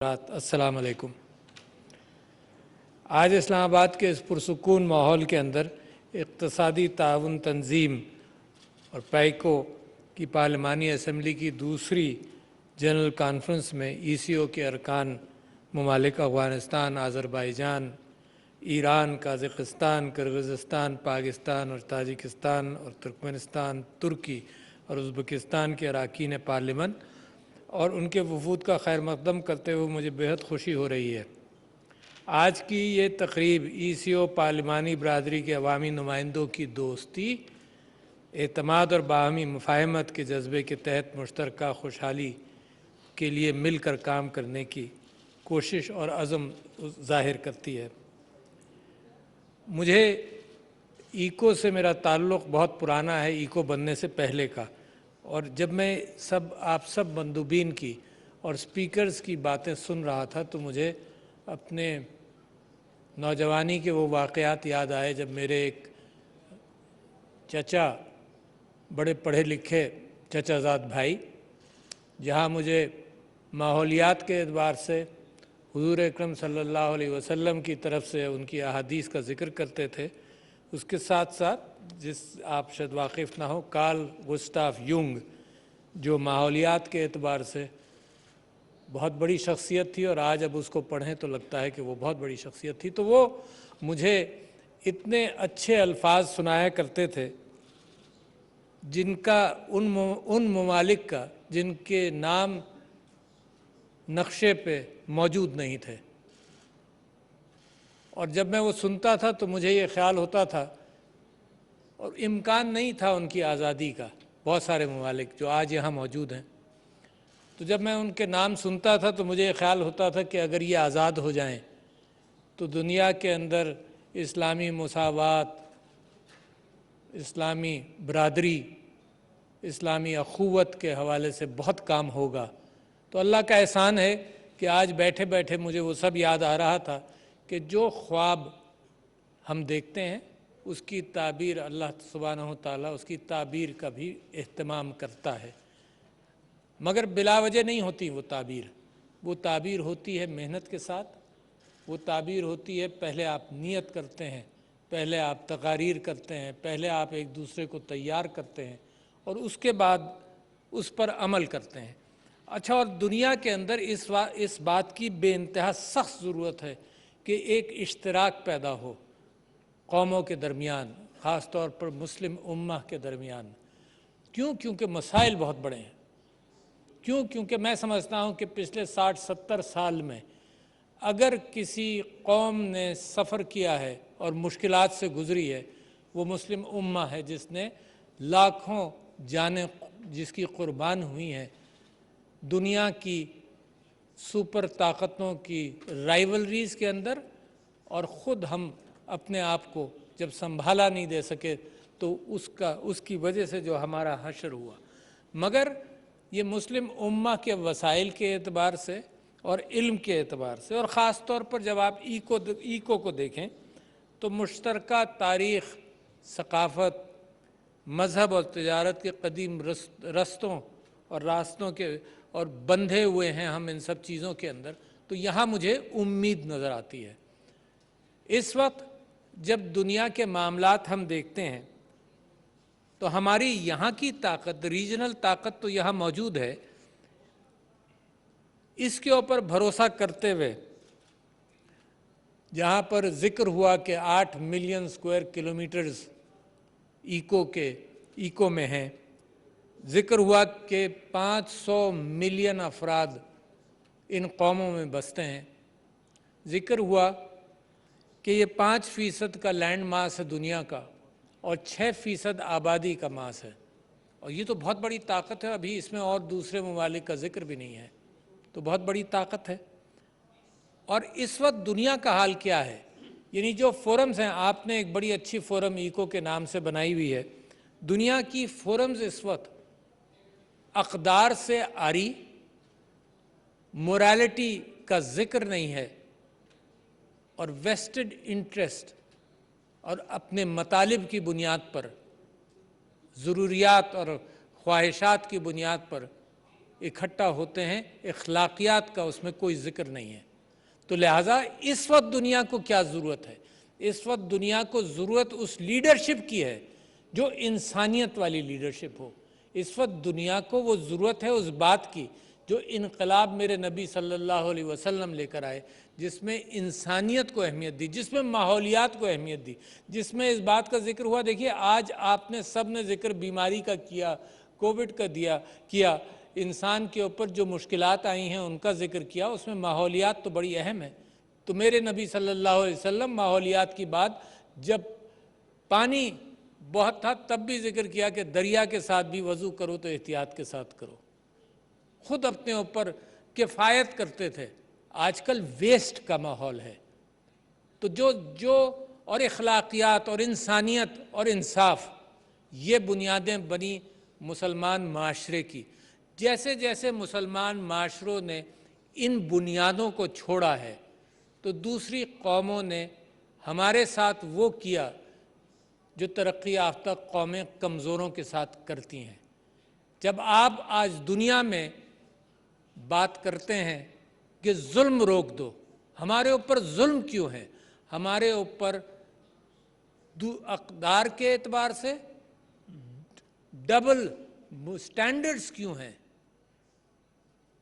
अस्सलाम वालेकुम। आज इस्लामाबाद के इस पुरसुकून माहौल के अंदर इक़्तिसादी ताउन तंजीम और पैको की पार्लिमानी असम्बली की दूसरी जनरल कॉन्फ्रेंस में ECO के अरकान ममालिक Afghanistan, Azerbaijan, Iran, Kazakhstan, Kyrgyzstan, Pakistan और ताजिकिस्तान और तुर्कमेनिस्तान, तुर्की और उज़्बेकिस्तान के अरकान पार्लियामेंट और उनके वफूद का खैर मक़दम करते हुए मुझे बेहद खुशी हो रही है। आज की ये तकरीब ECO पार्लिमानी बरदरी के अवामी नुमाइंदों की दोस्ती, एतमाद और बाहमी मुफ़ाहमत के जज्बे के तहत मुश्तरका खुशहाली के लिए मिलकर काम करने की कोशिश और अज़म ज़ाहिर करती है। मुझे ECO से मेरा ताल्लुक़ बहुत पुराना है, ECO बनने से पहले का, और जब मैं आप सब मंदूबीन की और स्पीकर्स की बातें सुन रहा था तो मुझे अपने नौजवानी के वो वाक़यात याद आए जब मेरे एक चचा, बड़े पढ़े लिखे चचाज़ाद भाई, जहाँ मुझे माहौलियात के एतबार से हुज़ूर अकरम सल्लल्लाहु अलैहि वसल्लम की तरफ से उनकी अहादीस का ज़िक्र करते थे, उसके साथ साथ जिस आप शायद वाकिफ़ ना हो, कार्ल गुस्ताव युंग, जो माहौलियात के एतबार से बहुत बड़ी शख्सियत थी और आज अब उसको पढ़ें तो लगता है कि वो बहुत बड़ी शख्सियत थी। तो वो मुझे इतने अच्छे अल्फाज सुनाया करते थे जिनका उन ममालिक का जिनके नाम नक्शे पे मौजूद नहीं थे, और जब मैं वो सुनता था तो मुझे ये ख्याल होता था, और इम्कान नहीं था उनकी आज़ादी का, बहुत सारे ममालिक जो आज यहाँ मौजूद हैं, तो जब मैं उनके नाम सुनता था तो मुझे ये ख्याल होता था कि अगर ये आज़ाद हो जाएं तो दुनिया के अंदर इस्लामी मुसावात, इस्लामी बरादरी, इस्लामी अखुवत के हवाले से बहुत काम होगा। तो अल्लाह का एहसान है कि आज बैठे बैठे मुझे वो सब याद आ रहा था कि जो ख्वाब हम देखते हैं उसकी ताबीर अल्लाह सुब्हानहू तआला उसकी ताबीर का भी एहतमाम करता है, मगर बिला वजह नहीं होती वो ताबीर होती है मेहनत के साथ, वो ताबीर होती है पहले आप नियत करते हैं, पहले आप तकारीर करते हैं, पहले आप एक दूसरे को तैयार करते हैं और उसके बाद उस पर अमल करते हैं। अच्छा, और दुनिया के अंदर इस बात की बेइंतहा सख्त ज़रूरत है कि एक इश्तराक पैदा हो कौमों के दरमियान, ख़ास तौर पर मुस्लिम उम्मा के दरमियान। क्यों? क्योंकि मसाइल बहुत बड़े हैं। क्यों? क्योंकि मैं समझता हूँ कि पिछले 60-70 साल में अगर किसी कौम ने सफ़र किया है और मुश्किलात से गुज़री है, वो मुस्लिम उम्मा है, जिसने लाखों जानें जिसकी कुर्बान हुई हैं दुनिया की सुपर ताकतों की राइवलरीज़ के अंदर, और ख़ुद हम अपने आप को जब संभाला नहीं दे सके तो उसकी वजह से जो हमारा हशर हुआ। मगर ये मुस्लिम उम्मा के वसाइल के एतबार से और इल्म के एतबार से, और ख़ास तौर पर जब आप ECO को देखें तो मुश्तरका तारीख़, सकाफ़त, मज़हब और तिजारत के कदीम रस्तों और रास्तों के और बंधे हुए हैं हम इन सब चीज़ों के अंदर, तो यहाँ मुझे उम्मीद नज़र आती है। इस वक्त जब दुनिया के मामलात हम देखते हैं तो हमारी यहाँ की ताकत, रीजनल ताकत तो यहाँ मौजूद है, इसके ऊपर भरोसा करते हुए जहाँ पर ज़िक्र हुआ कि 8 मिलियन स्क्वायर किलोमीटर्स ECO में हैं, ज़िक्र हुआ कि 500 मिलियन अफराद इन कौमों में बसते हैं, ज़िक्र हुआ कि ये 5% का लैंड मास है दुनिया का और 6% आबादी का मास है, और ये तो बहुत बड़ी ताकत है। अभी इसमें और दूसरे ममालिक का जिक्र भी नहीं है, तो बहुत बड़ी ताकत है। और इस वक्त दुनिया का हाल क्या है, यानी जो फोरम्स हैं, आपने एक बड़ी अच्छी फोरम ECO के नाम से बनाई हुई है। दुनिया की फोरम्स इस वक्त अक़दार से आरी, मोरालिटी का जिक्र नहीं है, और वेस्टेड इंटरेस्ट और अपने मतालिब की बुनियाद पर, ज़रूरियात और ख्वाहिशात की बुनियाद पर इकट्ठा होते हैं, अखलाकियात का उसमें कोई जिक्र नहीं है। तो लिहाजा इस वक्त दुनिया को क्या ज़रूरत है? इस वक्त दुनिया को ज़रूरत उस लीडरशिप की है जो इंसानियत वाली लीडरशिप हो। इस वक्त दुनिया को वो ज़रूरत है उस बात की जो इनकलाब मेरे नबी सल्लल्लाहु अलैहि वसल्लम लेकर आए, जिसमें इंसानियत को अहमियत दी, जिसमें माहौलियात को अहमियत दी, जिसमें इस बात का जिक्र हुआ। देखिए आज आपने सब ने जिक्र बीमारी का किया, कोविड का किया, इंसान के ऊपर जो मुश्किलात आई हैं उनका जिक्र किया, उसमें माहौलियात तो बड़ी अहम है। तो मेरे नबी सल्लल्लाहु अलैहि वसल्लम माहौलियात की बात, जब पानी बहुत था तब भी जिक्र किया कि दरिया के साथ भी वज़ू करो तो एहतियात के साथ करो। खुद अपने ऊपर किफ़ायत करते थे। आजकल वेस्ट का माहौल है। तो जो और अखलाकियात और इंसानियत और इंसाफ, ये बुनियादें बनी मुसलमान माशरे की। जैसे जैसे मुसलमान माशरों ने इन बुनियादों को छोड़ा है तो दूसरी कौमों ने हमारे साथ वो किया जो तरक्की याफ्ता कौमें कमज़ोरों के साथ करती हैं। जब आप आज दुनिया में बात करते हैं कि जुल्म रोक दो, हमारे ऊपर जुल्म क्यों है? हमारे ऊपर अक़दार के एतबार से डबल स्टैंडर्ड्स क्यों हैं?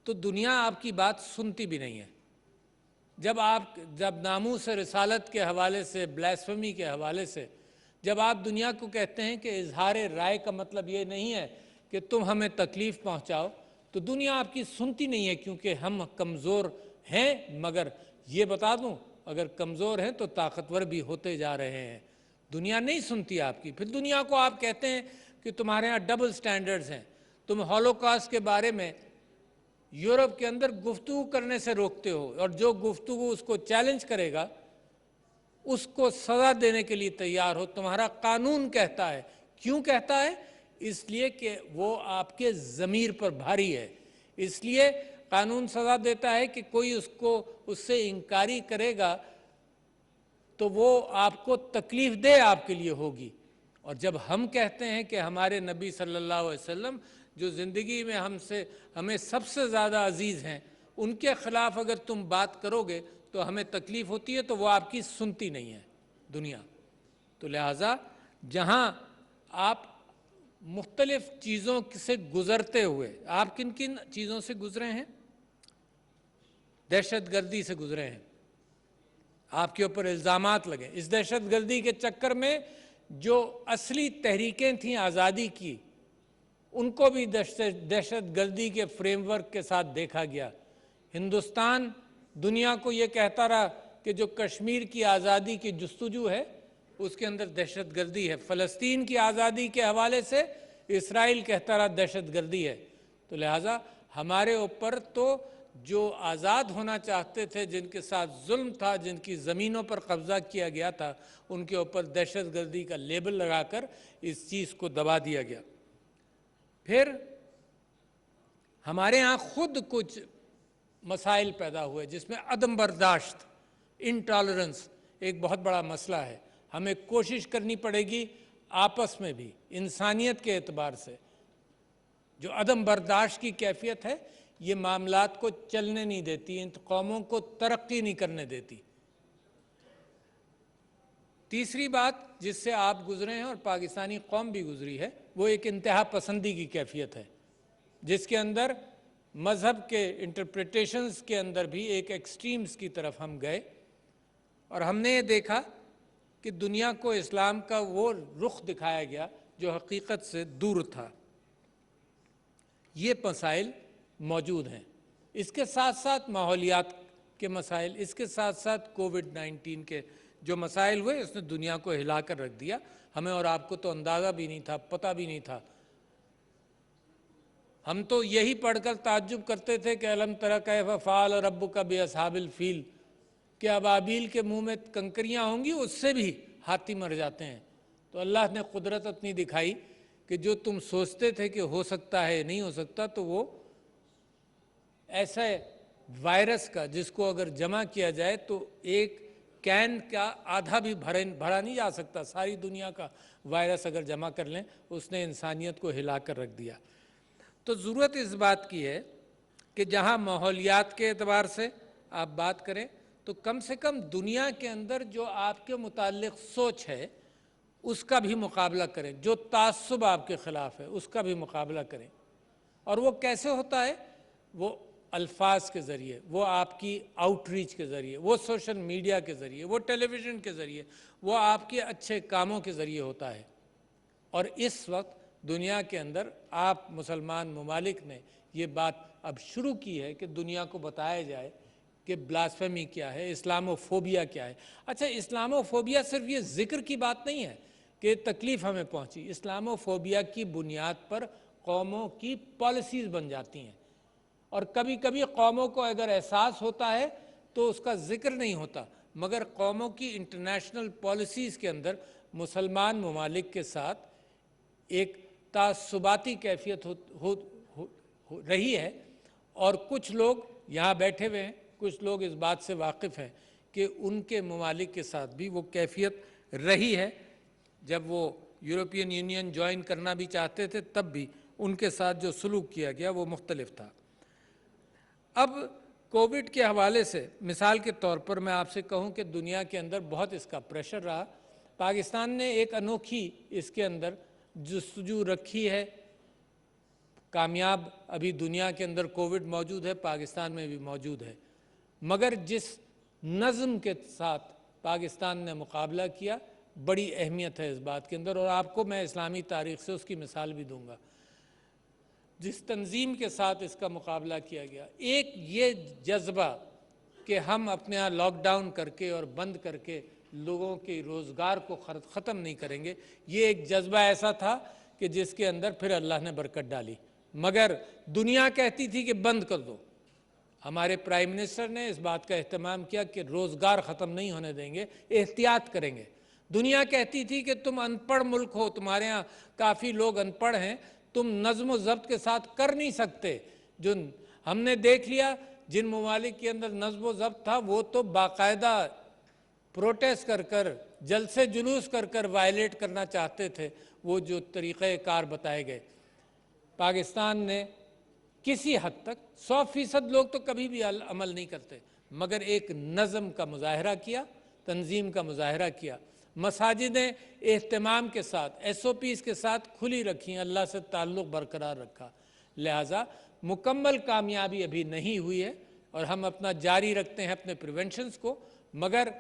तो दुनिया आपकी बात सुनती भी नहीं है। जब नामूस रिसालत के हवाले से, ब्लास्फेमी के हवाले से जब आप दुनिया को कहते हैं कि इजहार राय का मतलब ये नहीं है कि तुम हमें तकलीफ़ पहुंचाओ, तो दुनिया आपकी सुनती नहीं है, क्योंकि हम कमज़ोर हैं। मगर ये बता दूं, अगर कमज़ोर हैं तो ताकतवर भी होते जा रहे हैं। दुनिया नहीं सुनती आपकी। फिर दुनिया को आप कहते हैं कि तुम्हारे यहाँ डबल स्टैंडर्ड्स हैं। तुम हॉलोकॉस्ट के बारे में यूरोप के अंदर गुफ्तगू करने से रोकते हो, और जो गुफ्तगू उसको चैलेंज करेगा उसको सज़ा देने के लिए तैयार हो। तुम्हारा कानून कहता है। क्यों कहता है? इसलिए कि वो आपके ज़मीर पर भारी है। इसलिए कानून सज़ा देता है कि कोई उससे इनकारी करेगा तो वो आपको तकलीफ़ दे आपके लिए होगी। और जब हम कहते हैं कि हमारे नबी सल्लल्लाहु अलैहि वसल्लम जो ज़िंदगी में हमें सबसे ज़्यादा अजीज़ हैं, उनके ख़िलाफ़ अगर तुम बात करोगे तो हमें तकलीफ़ होती है, तो वो आपकी सुनती नहीं है दुनिया। तो लिहाजा जहाँ आप मुख्तलिफ़ चीज़ों से गुज़रते हुए, आप किन किन चीज़ों से गुज़रे हैं? दहशत गर्दी से गुज़रे हैं। आपके ऊपर इल्ज़ामात लगे। इस दहशत गर्दी के चक्कर में जो असली तहरीकें थीं आज़ादी की, उनको भी दहशत गर्दी के फ्रेमवर्क के साथ देखा गया। हिंदुस्तान दुनिया को ये कहता रहा कि जो कश्मीर की आज़ादी की जुस्तजू है उसके अंदर दहशत गर्दी है। फ़लस्तीन की आज़ादी के हवाले से इसराइल कहता रहा दहशत गर्दी है। तो लिहाजा हमारे ऊपर तो जो आज़ाद होना चाहते थे, जिनके साथ जुल्म था, जिनकी ज़मीनों पर कब्ज़ा किया गया था, उनके ऊपर दहशत गर्दी का लेबल लगाकर इस चीज़ को दबा दिया गया। फिर हमारे यहाँ खुद कुछ मसाइल पैदा हुए जिसमें अदम बर्दाश्त, इंटॉलरेंस एक बहुत बड़ा मसला है। हमें कोशिश करनी पड़ेगी आपस में भी, इंसानियत के एतबार से। जो अदम बर्दाश्त की कैफियत है, ये मामलात को चलने नहीं देती, इन कौमों को तरक्की नहीं करने देती। तीसरी बात जिससे आप गुजरे हैं और पाकिस्तानी कौम भी गुजरी है, वो एक इंतहा पसंदी की कैफियत है, जिसके अंदर मज़हब के इंटरप्रिटेशंस के अंदर भी एक एक्सट्रीम्स की तरफ हम गए। और हमने ये देखा कि दुनिया को इस्लाम का वो रुख दिखाया गया जो हकीकत से दूर था। ये मसाइल मौजूद हैं। इसके साथ साथ माहौलियात के मसाइल, इसके साथ साथ कोविड-19 के जो मसाइल हुए, उसने दुनिया को हिला कर रख दिया। हमें और आपको तो अंदाज़ा भी नहीं था, पता भी नहीं था। हम तो यही पढ़कर ताज्जुब करते थे कि अलम तरा कैफ़ फ़अल रब्बुका बिअस्हाबिल फ़ील, कि अबाबील के मुंह में कंकरियाँ होंगी, उससे भी हाथी मर जाते हैं। तो अल्लाह ने कुदरत अपनी दिखाई कि जो तुम सोचते थे कि हो सकता है, नहीं हो सकता, तो वो ऐसा वायरस का जिसको अगर जमा किया जाए तो एक कैन का आधा भी भरा नहीं जा सकता। सारी दुनिया का वायरस अगर जमा कर लें, उसने इंसानियत को हिला कर रख दिया। तो ज़रूरत इस बात की है कि जहां माहौलियात के एतबार से आप बात करें तो कम से कम दुनिया के अंदर जो आपके मुताल्लिक सोच है उसका भी मुकाबला करें, जो तास्सुब आपके ख़िलाफ़ है उसका भी मुकाबला करें। और वो कैसे होता है? वो अल्फाज के ज़रिए, वो आपकी आउटरीच के ज़रिए, वो सोशल मीडिया के ज़रिए, वो टेलीविज़न के ज़रिए, वो आपके अच्छे कामों के ज़रिए होता है। और इस वक्त दुनिया के अंदर आप मुसलमान ममालिक ने ये बात अब शुरू की है कि दुनिया को बताया जाए कि ब्लास्फेमी क्या है, इस्लामोफोबिया क्या है। अच्छा, इस्लामोफोबिया सिर्फ ये ज़िक्र की बात नहीं है कि तकलीफ़ हमें पहुंची। इस्लामोफोबिया की बुनियाद पर कौमों की पॉलिसीज़ बन जाती हैं, और कभी कभी कौमों को अगर एहसास होता है तो उसका ज़िक्र नहीं होता, मगर कौमों की इंटरनेशनल पॉलिसीज़ के अंदर मुसलमान ममालिक के साथ एक तासुबाती कैफियत हो रही है। और कुछ लोग यहाँ बैठे हुए हैं, कुछ लोग इस बात से वाकिफ़ हैं कि उनके ममालिक के साथ भी वो कैफियत रही है। जब वो यूरोपियन यूनियन ज्वाइन करना भी चाहते थे तब भी उनके साथ जो सलूक किया गया वो मुख्तलिफ था। अब कोविड के हवाले से मिसाल के तौर पर मैं आपसे कहूं कि दुनिया के अंदर बहुत इसका प्रेशर रहा। पाकिस्तान ने एक अनोखी इसके अंदर जस्तजू रखी है। कामयाब अभी दुनिया के अंदर कोविड मौजूद है, पाकिस्तान में भी मौजूद है, मगर जिस नज़म के साथ पाकिस्तान ने मुकाबला किया, बड़ी अहमियत है इस बात के अंदर। और आपको मैं इस्लामी तारीख़ से उसकी मिसाल भी दूंगा। जिस तंजीम के साथ इसका मुकाबला किया गया, एक ये जज्बा कि हम अपने यहाँ लॉकडाउन करके और बंद करके लोगों के रोज़गार को ख़त्म नहीं करेंगे, ये एक जज्बा ऐसा था कि जिसके अंदर फिर अल्लाह ने बरकत डाली। मगर दुनिया कहती थी कि बंद कर दो। हमारे प्राइम मिनिस्टर ने इस बात का अहतमाम किया कि रोज़गार ख़त्म नहीं होने देंगे, एहतियात करेंगे। दुनिया कहती थी कि तुम अनपढ़ मुल्क हो, तुम्हारे यहाँ काफ़ी लोग अनपढ़ हैं, तुम नज़्म व ज़ब्त के साथ कर नहीं सकते। जो हमने देख लिया, जिन ममालिक के अंदर नज़्म व ज़ब्त था वो तो बाकायदा प्रोटेस्ट कर कर, जलसे जुलूस कर कर वायलेट करना चाहते थे वो जो तरीक़ेकार बताए गए। पाकिस्तान ने किसी हद तक 100% लोग तो कभी भी अमल नहीं करते, मगर एक नज़म का मुजाहरा किया, तंजीम का मुजाहरा किया। मसाजिदें एहतमाम के साथ, SOPs के साथ खुली रखी, अल्लाह से ताल्लुक़ बरकरार रखा। लिहाजा मुकम्मल कामयाबी अभी नहीं हुई है और हम अपना जारी रखते हैं अपने प्रिवेंशंस को, मगर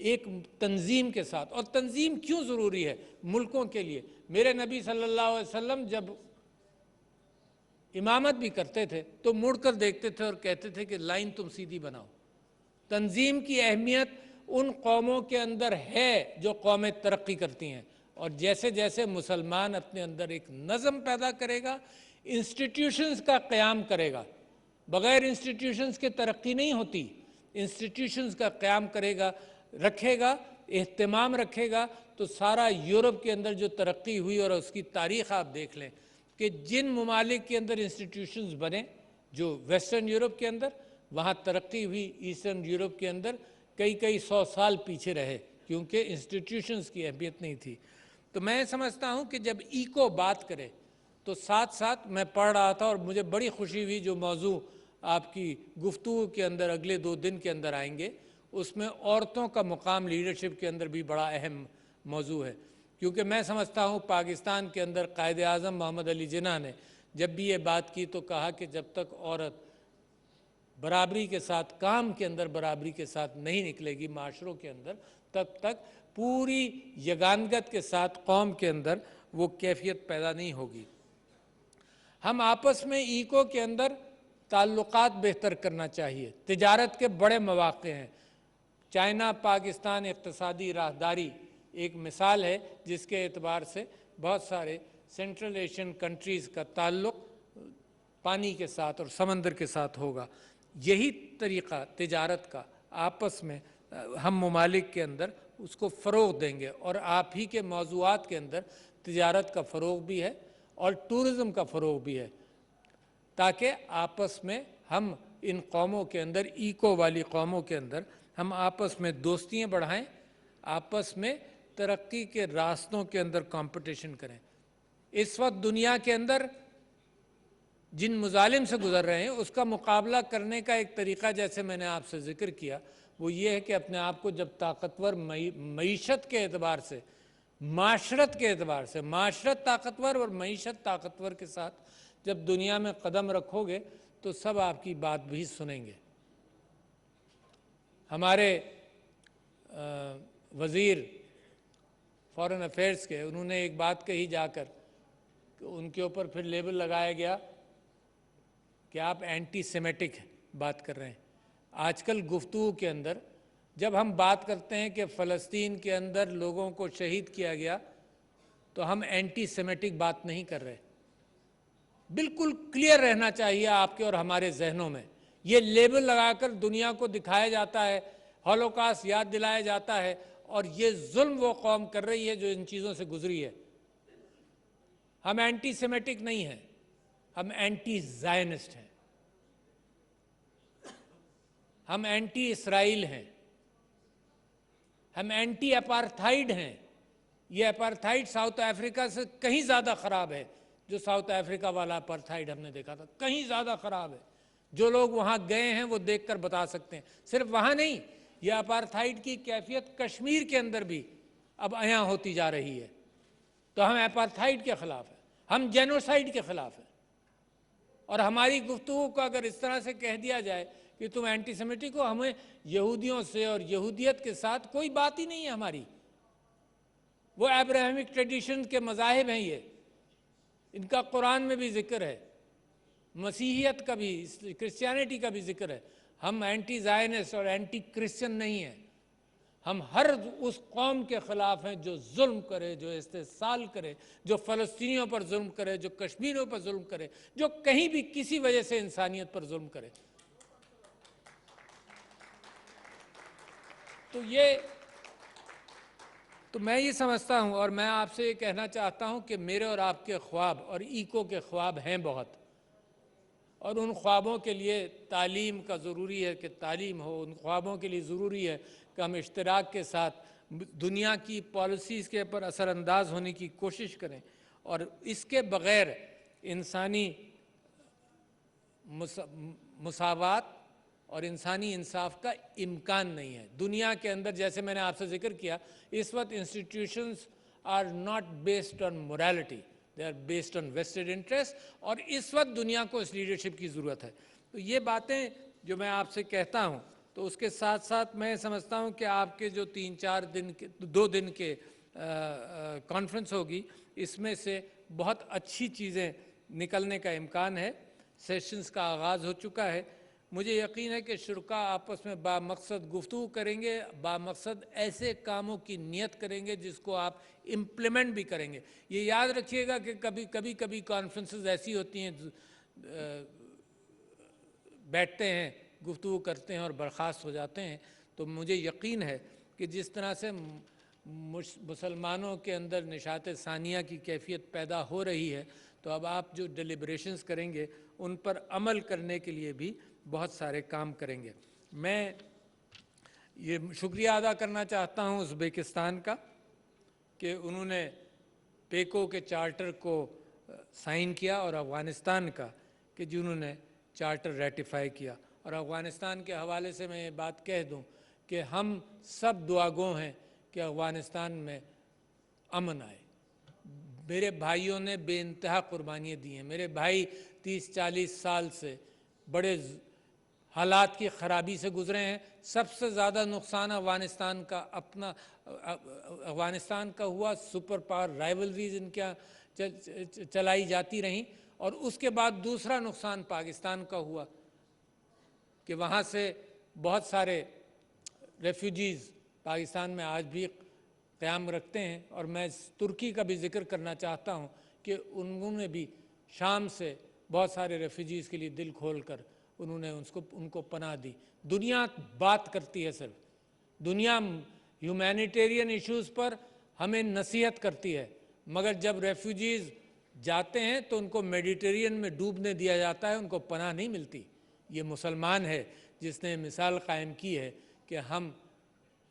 एक तंजीम के साथ। और तंजीम क्यों ज़रूरी है मुल्कों के लिए? मेरे नबी सल्लल्लाहु अलैहि वसल्लम जब इमामत भी करते थे तो मुड़कर देखते थे और कहते थे कि लाइन तुम सीधी बनाओ। तंजीम की अहमियत उन कौमों के अंदर है जो कौमें तरक्की करती हैं, और जैसे जैसे मुसलमान अपने अंदर एक नज़म पैदा करेगा, इंस्टीट्यूशंस का क़याम करेगा। बग़ैर इंस्टीट्यूशंस के तरक्की नहीं होती। इंस्टीट्यूशंस का क़याम करेगा, रखेगा, एहतमाम रखेगा, तो सारा यूरोप के अंदर जो तरक्की हुई और उसकी तारीख़ आप देख लें कि जिन ममालिक के अंदर इंस्टीट्यूशंस बने, जो वेस्टर्न यूरोप के अंदर, वहाँ तरक्की हुई। ईस्टर्न यूरोप के अंदर कई कई 100 साल पीछे रहे क्योंकि इंस्टीट्यूशंस की अहमियत नहीं थी। तो मैं समझता हूँ कि जब इको बात करे तो साथ साथ मैं पढ़ रहा था और मुझे बड़ी खुशी हुई जो मौजू आपकी गुफ्तगू के अंदर अगले 2 दिन के अंदर आएंगे, उसमें औरतों का मुकाम लीडरशिप के अंदर भी बड़ा अहम मौजू है। क्योंकि मैं समझता हूँ पाकिस्तान के अंदर कायद आज़म मोहम्मद अली जिन्ना ने जब भी ये बात की तो कहा कि जब तक औरत बराबरी के साथ, काम के अंदर बराबरी के साथ नहीं निकलेगी माशरों के अंदर, तब तक पूरी यगानगत के साथ कौम के अंदर वो कैफियत पैदा नहीं होगी। हम आपस में इको के अंदर ताल्लुकात बेहतर करना चाहिए। तिजारत के बड़े मौक़े हैं। चाइना पाकिस्तान इक़्तिसादी राहदारी एक मिसाल है जिसके एतबार से बहुत सारे सेंट्रल एशियन कंट्रीज़ का ताल्लुक़ पानी के साथ और समंदर के साथ होगा। यही तरीक़ा तिजारत का आपस में हम ममालिक के अंदर उसको फ़रोग़ देंगे, और आप ही के मौज़ूआत के अंदर तिजारत का फ़रोग़ भी है और टूरिज़म का फ़रोग़ भी है, ताकि आपस में हम इन कौमों के अंदर, इको वाली कौमों के अंदर, हम आपस में दोस्तियाँ बढ़ाएं, आपस में तरक्की के रास्तों के अंदर कंपटीशन करें। इस वक्त दुनिया के अंदर जिन मुजालिम से गुजर रहे हैं, उसका मुकाबला करने का एक तरीक़ा जैसे मैंने आपसे ज़िक्र किया वो ये है कि अपने आप को जब ताकतवर मईशत के एतबार से, माशरत के एतबार से, माशरत ताकतवर और मईशत ताकतवर के साथ जब दुनिया में कदम रखोगे तो सब आपकी बात भी सुनेंगे। हमारे वज़ीर फॉरेन अफेयर्स के, उन्होंने एक बात कही जाकर, उनके ऊपर फिर लेबल लगाया गया कि आप एंटी सेमेटिक बात कर रहे हैं। आजकल गुफ्तगू के अंदर जब हम बात करते हैं कि फ़लस्तीन के अंदर लोगों को शहीद किया गया तो हम एंटी सेमेटिक बात नहीं कर रहे। बिल्कुल क्लियर रहना चाहिए आपके और हमारे जहनों में। ये लेबल लगाकर दुनिया को दिखाया जाता है, हॉलोकॉस्ट याद दिलाया जाता है, और ये जुल्म वो कौम कर रही है जो इन चीज़ों से गुजरी है। हम एंटी सेमेटिक नहीं हैं, हम एंटी ज़ायनिस्ट हैं, हम एंटी इसराइल हैं, हम एंटी अपार्थाइड हैं। ये अपार्थाइड साउथ अफ्रीका से कहीं ज़्यादा ख़राब है। जो साउथ अफ्रीका वाला अपार्थाइड हमने देखा था, कहीं ज़्यादा ख़राब है। जो लोग वहाँ गए हैं वो देखकर बता सकते हैं। सिर्फ वहाँ नहीं, ये अपार्थाइड की कैफियत कश्मीर के अंदर भी अब अयां होती जा रही है। तो हम अपार्थाइड के ख़िलाफ़ हैं, हम जेनोसाइड के ख़िलाफ़ हैं। और हमारी गुफ्तगू को अगर इस तरह से कह दिया जाए कि तुम एंटीसेमिटिक हो, हमें यहूदियों से और यहूदियत के साथ कोई बात ही नहीं है हमारी। वो अब्राहमिक ट्रेडिशन के मज़ाहिब हैं, ये इनका कुरान में भी जिक्र है, मसीहियत का भी, क्रिश्चियनिटी का भी जिक्र है। हम एंटी ज़ायनिस्ट और एंटी क्रिश्चियन नहीं हैं। हम हर उस कौम के ख़िलाफ़ हैं जो जुल्म करे, जो इस्तेसाल करे, जो फ़लस्तीनियों पर जुल्म करे, जो कश्मीरियों पर जुल्म करे, जो कहीं भी किसी वजह से इंसानियत पर जुल्म करे। तो मैं ये समझता हूँ और मैं आपसे ये कहना चाहता हूँ कि मेरे और आपके ख्वाब और ईको के ख्वाब हैं बहुत, और उन ख्वाबों के लिए तालीम का ज़रूरी है कि तालीम हो। उन ख्वाबों के लिए ज़रूरी है कि हम इश्तराक के साथ दुनिया की पॉलिसीज़ के ऊपर असरअंदाज होने की कोशिश करें, और इसके बग़ैर इंसानी मुसावात और इंसानी इंसाफ का इम्कान नहीं है। दुनिया के अंदर, जैसे मैंने आपसे जिक्र किया, इस वक्त institutions are not based on morality, they are based on vested interest, और इस वक्त दुनिया को इस लीडरशिप की ज़रूरत है। तो ये बातें जो मैं आपसे कहता हूँ, तो उसके साथ साथ मैं समझता हूँ कि आपके जो 3-4 दिन के 2 दिन के कॉन्फ्रेंस होगी, इसमें से बहुत अच्छी चीज़ें निकलने का इम्कान है। सेशंस का आगाज़ हो चुका है। मुझे यकीन है कि शुरका आपस में बामकसद गुफ्तगू करेंगे, बामकसद ऐसे कामों की नियत करेंगे जिसको आप इम्प्लीमेंट भी करेंगे। ये याद रखिएगा कि कभी कॉन्फ्रेंसेस ऐसी होती हैं, बैठते हैं, गुफ्तगू करते हैं और बर्खास्त हो जाते हैं। तो मुझे यकीन है कि जिस तरह से मुसलमानों के अंदर निशात सानिया की कैफियत पैदा हो रही है, तो अब आप जो डिलिब्रेशंस करेंगे उन पर अमल करने के लिए भी बहुत सारे काम करेंगे। मैं ये शुक्रिया अदा करना चाहता हूँ उज़्बेकिस्तान का कि उन्होंने पेको के चार्टर को साइन किया, और अफ़गानिस्तान का कि जिन्होंने चार्टर रेटिफाई किया। और अफ़गानिस्तान के हवाले से मैं ये बात कह दूँ कि हम सब दुआगो हैं कि अफ़गानिस्तान में अमन आए। मेरे भाइयों ने बेइंतहा कुर्बानियाँ दी हैं। मेरे भाई 30-40 साल से बड़े हालात की ख़राबी से गुज़रे हैं। सबसे ज़्यादा नुकसान अफ़गानिस्तान का अफ़गानिस्तान का हुआ। सुपर पावर राइवलरीज इनके यहाँ चलाई जाती रहीं, और उसके बाद दूसरा नुकसान पाकिस्तान का हुआ कि वहाँ से बहुत सारे रेफ्यूजीज़ पाकिस्तान में आज भी क़याम रखते हैं। और मैं तुर्की का भी ज़िक्र करना चाहता हूँ कि उन्होंने भी शाम से बहुत सारे रेफ्यूजीज़ के लिए दिल खोल कर उन्होंने उनको पनाह दी। दुनिया बात करती है, सिर्फ दुनिया ह्यूमैनिटेरियन इश्यूज़ पर हमें नसीहत करती है, मगर जब रेफ्यूजीज़ जाते हैं तो उनको मेडिटेरियन में डूबने दिया जाता है, उनको पनाह नहीं मिलती। ये मुसलमान है जिसने मिसाल कायम की है कि हम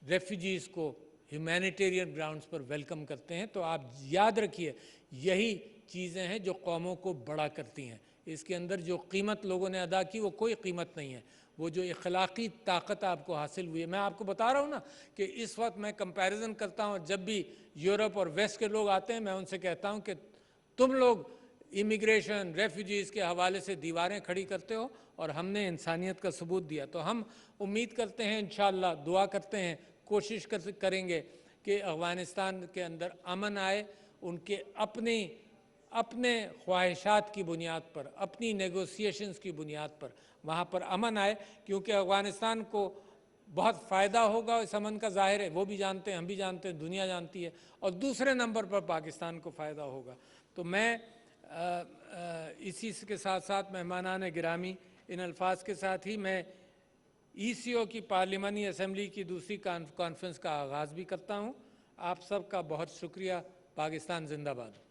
रेफ्यूजीज़ को ह्यूमैनिटेरियन ग्राउंड्स पर वेलकम करते हैं। तो आप याद रखिए, यही चीज़ें हैं जो कौमों को बड़ा करती हैं। इसके अंदर जो कीमत लोगों ने अदा की वो कोई कीमत नहीं है, वो जो इखलाकी ताकत आपको हासिल हुई है। मैं आपको बता रहा हूँ ना कि इस वक्त मैं कंपैरिजन करता हूँ, जब भी यूरोप और वेस्ट के लोग आते हैं मैं उनसे कहता हूँ कि तुम लोग इमिग्रेशन रेफ्यूजीज़ के हवाले से दीवारें खड़ी करते हो और हमने इंसानियत का सबूत दिया। तो हम उम्मीद करते हैं, इंशाअल्लाह दुआ करते हैं, कोशिश करेंगे कि अफ़गानिस्तान के अंदर अमन आए, उनके अपने ख्वाहिशात की बुनियाद पर, अपनी नेगोशिएशंस की बुनियाद पर वहाँ पर अमन आए, क्योंकि अफ़गानिस्तान को बहुत फ़ायदा होगा इस अमन का, ज़ाहिर है, वो भी जानते हैं, हम भी जानते हैं, दुनिया जानती है, और दूसरे नंबर पर पाकिस्तान को फ़ायदा होगा। तो मैं इसी के साथ साथ मेहमानान गिरामी, इन अल्फाज के साथ ही मैं ECO की पार्लिमानी असम्बली की दूसरी कॉन्फ्रेंस का आगाज़ भी करता हूँ। आप सब का बहुत शुक्रिया। पाकिस्तान जिंदाबाद।